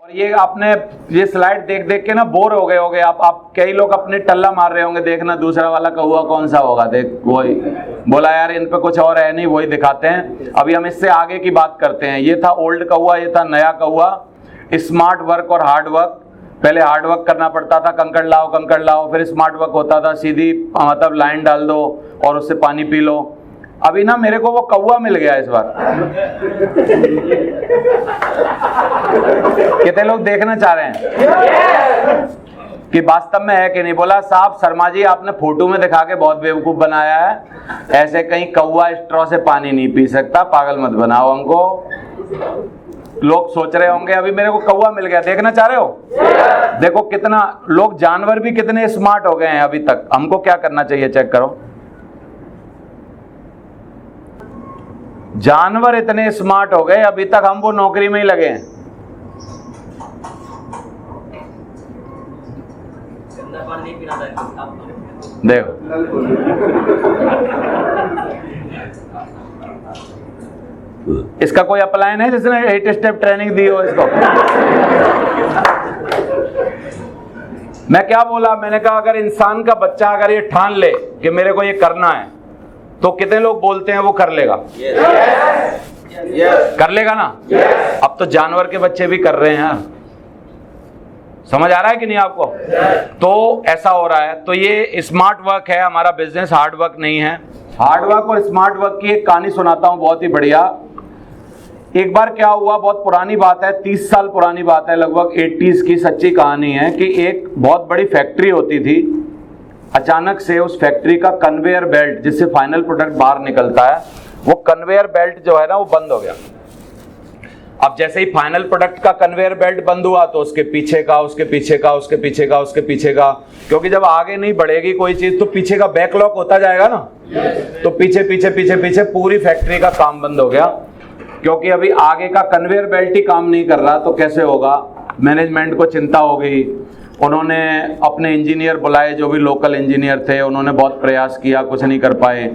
ये आपने ये स्लाइड देख देख के ना बोर हो गए होगे आप कई लोग अपने टल्ला मार रहे होंगे, देखना दूसरा वाला कौवा कौन सा होगा। देख वही बोला यार इन पे कुछ और है नहीं, वही दिखाते हैं। अभी हम इससे आगे की बात करते हैं। ये था ओल्ड कौवा, ये था नया कौवा। स्मार्ट वर्क और हार्ड वर्क। पहले हार्ड वर्क करना पड़ता था, कंकड़ लाओ, फिर स्मार्ट वर्क होता था सीधी मतलब लाइन डाल दो और उससे पानी पी लो। अभी ना मेरे को वो कौवा मिल गया इस बार। कितने लोग देखना चाह रहे हैं कि वास्तव में है कि नहीं। बोला साहब शर्मा जी आपने फोटो में दिखा के बहुत बेवकूफ बनाया है, ऐसे कहीं कौवा स्ट्रॉ से पानी नहीं पी सकता, पागल मत बनाओ हमको। लोग सोच रहे होंगे अभी मेरे को कौवा मिल गया, देखना चाह रहे हो। देखो कितना लोग, जानवर भी कितने स्मार्ट हो गए हैं अभी तक। हमको क्या करना चाहिए चेक करो। जानवर इतने स्मार्ट हो गए अभी तक, हम वो नौकरी में ही लगे हैं। देखो इसका कोई अपलाइन है जिसने 8 स्टेप ट्रेनिंग दी हो इसको? मैं क्या बोला, मैंने कहा अगर इंसान का बच्चा अगर ये ठान ले कि मेरे को ये करना है, तो कितने लोग बोलते हैं वो कर लेगा? कर लेगा ना? अब तो जानवर के बच्चे भी कर रहे हैं। समझ आ रहा है कि नहीं आपको? तो ऐसा हो रहा है। तो ये स्मार्ट वर्क है हमारा बिजनेस, हार्ड वर्क नहीं है। हार्ड वर्क और स्मार्ट वर्क की एक कहानी सुनाता हूं, बहुत ही बढ़िया। एक बार क्या हुआ, बहुत पुरानी बात है, 30 साल पुरानी बात है, लगभग 80s की सच्ची कहानी है कि एक बहुत बड़ी फैक्ट्री होती थी। अचानक से उस फैक्ट्री का कन्वेयर बेल्ट जिससे फाइनल प्रोडक्ट बाहर निकलता है, वो कन्वेयर बेल्ट जो है ना वो बंद हो गया। अब जैसे ही फाइनल प्रोडक्ट का कन्वेयर बेल्ट बंद हुआ तो उसके पीछे का, उसके पीछे का, उसके पीछे का, उसके पीछे का, क्योंकि जब आगे नहीं बढ़ेगी कोई चीज तो पीछे का बैकलॉग होता जाएगा ना। तो पीछे पीछे पीछे पीछे पूरी फैक्ट्री का काम बंद हो गया, क्योंकि अभी आगे का कन्वेयर बेल्ट ही काम नहीं कर रहा। तो कैसे होगा? मैनेजमेंट को चिंता हो गई। उन्होंने अपने इंजीनियर बुलाए, जो भी लोकल इंजीनियर थे, उन्होंने बहुत प्रयास किया, कुछ नहीं कर पाए।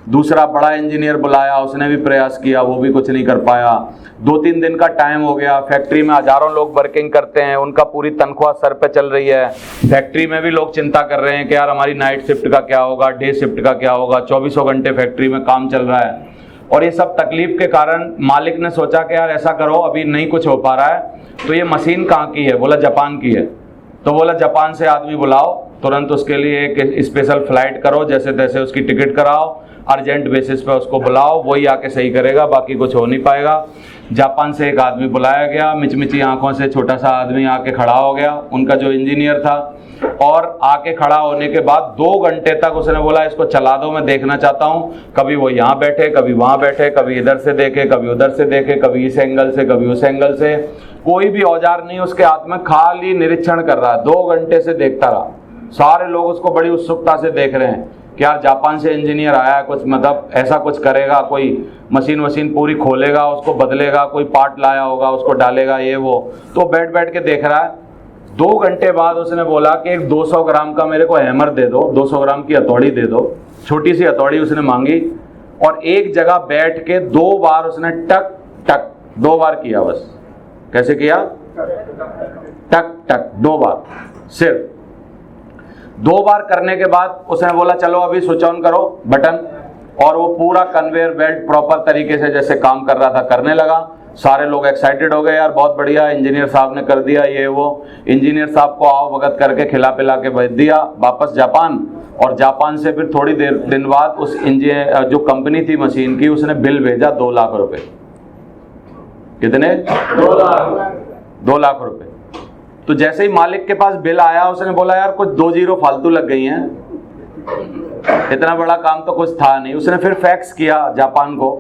दूसरा बड़ा इंजीनियर बुलाया, उसने भी प्रयास किया, वो भी कुछ नहीं कर पाया। 2-3 दिन का टाइम हो गया। फैक्ट्री में हजारों लोग वर्किंग करते हैं, उनका पूरी तनख्वाह सर पे चल रही है। फैक्ट्री में भी लोग चिंता कर रहे हैं कि यार हमारी नाइट शिफ्ट का क्या होगा, डे शिफ्ट का क्या होगा, 24 घंटे फैक्ट्री में काम चल रहा है। और ये सब तकलीफ के कारण मालिक ने सोचा कि यार ऐसा करो, अभी नहीं कुछ हो पा रहा है, तो ये मशीन कहाँ की है? बोला जापान की है। तो बोला जापान से आदमी बुलाओ, तुरंत उसके लिए एक स्पेशल फ्लाइट करो, जैसे तैसे उसकी टिकट कराओ, अर्जेंट बेसिस पे उसको बुलाओ, वही आके सही करेगा, बाकी कुछ हो नहीं पाएगा। जापान से एक आदमी बुलाया गया, मिचमिची आंखों से छोटा सा आदमी आके खड़ा हो गया, उनका जो इंजीनियर था। और आके खड़ा होने के बाद 2 घंटे तक उसने बोला इसको चला दो, मैं देखना चाहता हूँ। कभी वो यहाँ बैठे, कभी वहाँ बैठे, कभी इधर से देखे, कभी उधर से देखे, कभी इस एंगल से, कभी उस एंगल से। कोई भी औजार नहीं उसके हाथ में, खाली निरीक्षण कर रहा है। 2 घंटे से देखता रहा। सारे लोग उसको बड़ी उत्सुकता से देख रहे हैं कि यार जापान से इंजीनियर आया है, कुछ मतलब ऐसा कुछ करेगा, कोई मशीन पूरी खोलेगा, उसको बदलेगा, कोई पार्ट लाया होगा उसको डालेगा, ये वो। तो बैठ बैठ के देख रहा है। 2 घंटे बाद उसने बोला कि एक 200 ग्राम का मेरे को हैमर दे दो, 200 ग्राम की हथौड़ी दे दो। छोटी सी हथौड़ी उसने मांगी और एक जगह बैठ के 2 बार उसने टक टक 2 बार किया। बस कैसे किया? टक टक 2 बार, सिर्फ 2 बार करने के बाद उसने बोला चलो अभी स्विच ऑन करो बटन, और वो पूरा कन्वेयर बेल्ट प्रॉपर तरीके से जैसे काम कर रहा था करने लगा। सारे लोग एक्साइटेड हो गए, यार बहुत बढ़िया इंजीनियर साहब ने कर दिया, ये वो। इंजीनियर साहब को आओ भगत करके खिला पिला के भेज दिया वापस जापान। और जापान से फिर थोड़ी देर दिन बाद उस इंजीनियर जो कंपनी थी मशीन की, उसने बिल भेजा 2 लाख रुपए। कितने? 2 लाख रुपए। तो जैसे ही मालिक के पास बिल आया, उसने बोला यार कुछ 2 जीरो फालतू लग गई हैं, इतना बड़ा काम तो कुछ था नहीं। उसने फिर फैक्स किया जापान को,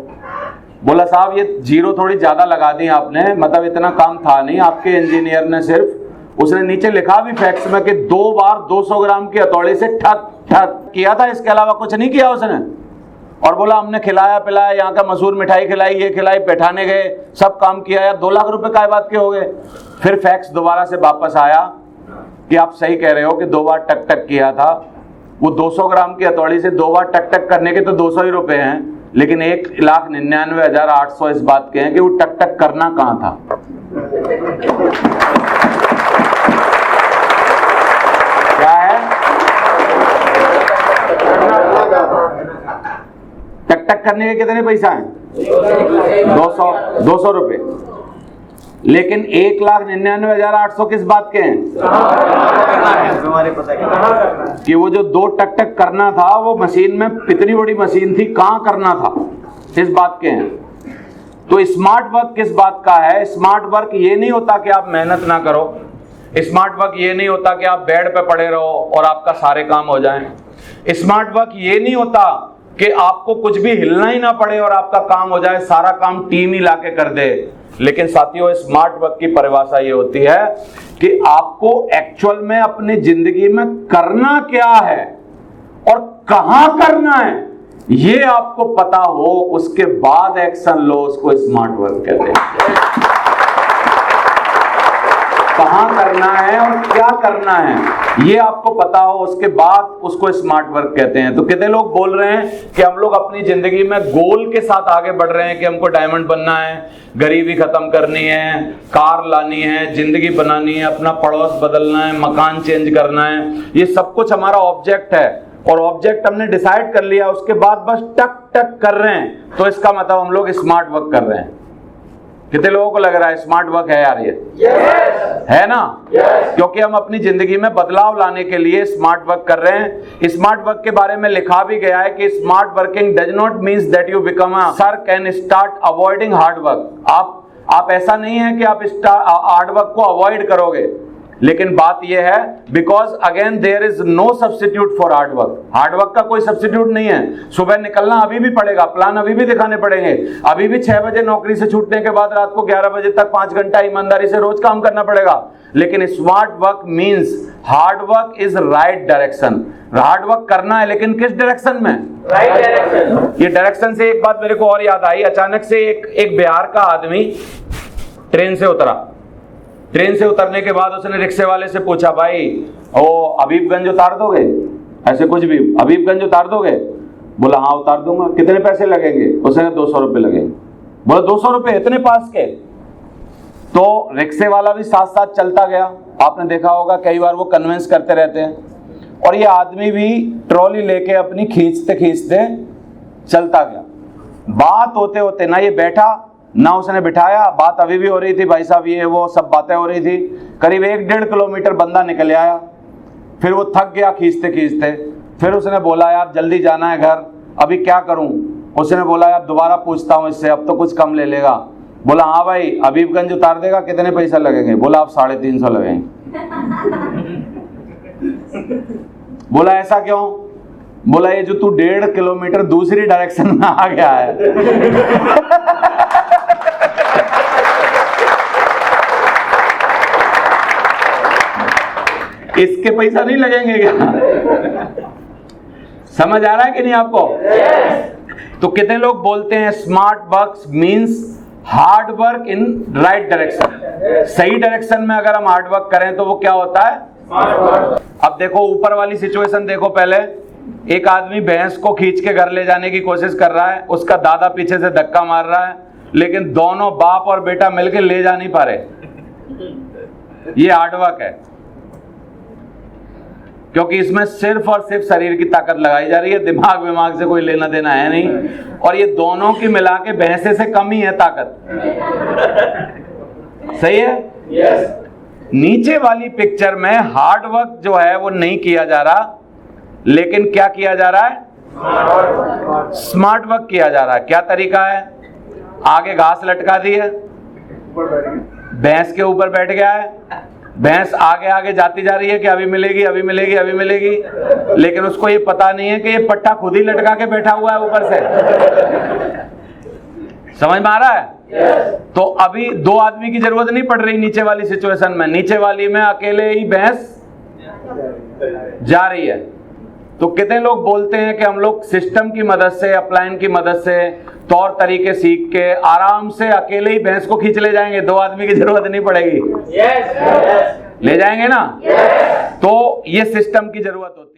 बोला साहब ये जीरो थोड़ी ज्यादा लगा दी आपने, मतलब इतना काम था नहीं, आपके इंजीनियर ने सिर्फ, उसने नीचे लिखा भी फैक्स में कि 2 बार 200 ग्राम की हथौड़ी से ठक ठक किया था, इसके अलावा कुछ नहीं किया उसने। और बोला हमने खिलाया पिलाया, यहाँ का मशहूर मिठाई खिलाई, ये खिलाई, बैठाने गए, सब काम किया, यार 2 लाख रुपए काय बात के हो गए। फिर फैक्स दोबारा से वापस आया कि आप सही कह रहे हो कि 2 बार टक टक किया था। वो 200 ग्राम की हथौड़ी से 2 बार टक टक करने के तो 200 ही रुपए हैं, लेकिन 1,99,800 इस बात के हैं कि वो टक टक करना कहां था। क्या है? टक टक करने के कितने पैसा है? 200 रुपए। लेकिन 1,99,800 किस बात के हैं? कि वो जो 2 टक टक करना था वो मशीन में इतनी बड़ी मशीन थी, कहां करना था, इस बात के हैं। तो स्मार्ट वर्क किस बात का है? स्मार्ट वर्क ये नहीं होता कि आप मेहनत ना करो। स्मार्ट वर्क ये नहीं होता कि आप बेड पे पड़े रहो और आपका सारे काम हो जाएं। स्मार्ट वर्क ये नहीं होता कि आपको कुछ भी हिलना ही ना पड़े और आपका काम हो जाए, सारा काम टीम ही लाके कर दे। लेकिन साथियों, स्मार्ट वर्क की परिभाषा ये होती है कि आपको एक्चुअल में अपनी जिंदगी में करना क्या है और कहां करना है, ये आपको पता हो, उसके बाद एक्शन लो, उसको स्मार्ट वर्क कहते हैं। कहां करना है और क्या करना है ये आपको पता हो, उसके बाद उसको स्मार्ट वर्क कहते हैं। तो कितने लोग बोल रहे हैं कि हम लोग अपनी जिंदगी में गोल के साथ आगे बढ़ रहे हैं कि हमको डायमंड बनना है, गरीबी खत्म करनी है, कार लानी है, जिंदगी बनानी है, अपना पड़ोस बदलना है, मकान चेंज करना है, ये सब कुछ हमारा ऑब्जेक्ट है और ऑब्जेक्ट हमने डिसाइड कर लिया, उसके बाद बस टक टक कर रहे हैं, तो इसका मतलब हम लोग स्मार्ट वर्क कर रहे हैं। कितने लोगों को लग रहा है स्मार्ट वर्क है यार ये? है ना? क्योंकि हम अपनी जिंदगी में बदलाव लाने के लिए स्मार्ट वर्क कर रहे हैं। स्मार्ट वर्क के बारे में लिखा भी गया है कि smart working does not means that you become a sir can start avoiding hard work. आप ऐसा नहीं है कि आप हार्ड वर्क को अवॉइड करोगे, लेकिन बात यह है because again there is no substitute for hard work. Hard work का कोई सब्स्टिट्यूट नहीं है। सुबह निकलना अभी भी पड़ेगा, प्लान अभी भी दिखाने पड़ेंगे, अभी भी 6 बजे नौकरी से छूटने के बाद रात को 11 बजे तक 5 घंटा ईमानदारी से रोज काम करना पड़ेगा। लेकिन smart work means hard work is right direction. Hard work करना है लेकिन किस डायरेक्शन में? Right direction. ये डायरेक्शन से एक बात मेरे को और याद आई। अचानक से एक बिहार का आदमी ट्रेन से उतरा। ट्रेन से उतरने के बाद उसने रिक्शे वाले से पूछा, भाई ओ हबीबगंज उतार दोगे? ऐसे कुछ भी, हबीबगंज उतार दोगे? बोला हाँ उतार दूंगा। कितने पैसे लगेंगे? उसने 200 रुपये लगेंगे। बोला 200 रुपये इतने पास के? तो रिक्शे वाला भी साथ साथ चलता गया। आपने देखा होगा कई बार वो कन्विंस करते रहते हैं। और ये आदमी भी ट्रॉली लेके अपनी खींचते खींचते चलता गया। बात होते होते ना ये बैठा ना उसने बिठाया, बात अभी भी हो रही थी, भाई साहब ये वो सब बातें हो रही थी। करीब 1-1.5 किलोमीटर बंदा निकल आया। फिर वो थक गया खींचते खींचते। फिर उसने बोला यार जल्दी जाना है घर, अभी क्या करूं? उसने बोला यार दोबारा पूछता हूं इससे, अब तो कुछ कम ले लेगा। बोला हाँ भाई हबीबगंज उतार देगा, कितने पैसा लगेंगे? बोला आप 350 लगेंगे। बोला ऐसा क्यों? बोला ये जो तू 1.5 किलोमीटर दूसरी डायरेक्शन में आ गया है इसके पैसा नहीं लगेंगे क्या? समझ आ रहा है कि नहीं आपको? तो कितने लोग बोलते हैं smart work means hard work in right direction. सही डायरेक्शन में अगर हम हार्ड वर्क करें तो वो क्या होता है? अब देखो ऊपर वाली सिचुएशन देखो। पहले एक आदमी भैंस को खींच के घर ले जाने की कोशिश कर रहा है, उसका दादा पीछे से धक्का मार रहा है, लेकिन दोनों बाप और बेटा मिलकर ले जा नहीं पा रहे। ये हार्ड वर्क है, क्योंकि इसमें सिर्फ और सिर्फ शरीर की ताकत लगाई जा रही है, दिमाग से कोई लेना देना है नहीं। और ये दोनों की मिला के भैंसे से कम ही है ताकत। सही है? yes. नीचे वाली पिक्चर में हार्ड वर्क जो है वो नहीं किया जा रहा, लेकिन क्या किया जा रहा है? स्मार्ट वर्क किया जा रहा है। क्या तरीका है? आगे घास लटका दी है, भैंस के ऊपर बैठ गया है, भैंस आगे आगे जाती जा रही है कि अभी मिलेगी अभी मिलेगी अभी मिलेगी, लेकिन उसको ये पता नहीं है कि ये पट्टा खुद ही लटका के बैठा हुआ है ऊपर से। समझ में आ रहा है? तो अभी 2 आदमी की जरूरत नहीं पड़ रही नीचे वाली सिचुएशन में। नीचे वाली में अकेले ही भैंस जा रही है। तो कितने लोग बोलते हैं कि हम लोग सिस्टम की मदद से, अपलाइन की मदद से, तौर तरीके सीख के आराम से अकेले ही भैंस को खींच ले जाएंगे, 2 आदमी की जरूरत नहीं पड़ेगी। ले जाएंगे ना? तो ये सिस्टम की जरूरत होती है।